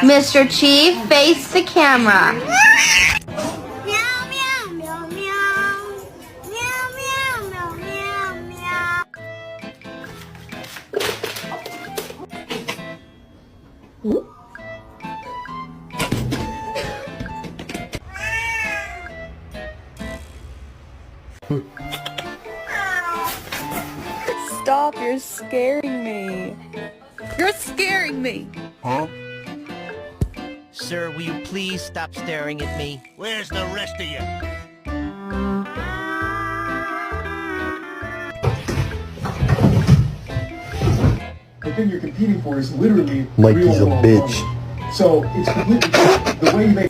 Mr. Chief, face the camera. Meow, meow, meow, meow. Meow, meow, meow, meow, meow. Stop, you're scaring me. You're scaring me. Sir, will you please stop staring at me? Where's the rest of you? The thing you're competing for is literally Mikey's real a world bitch. money. So it's completely the way you make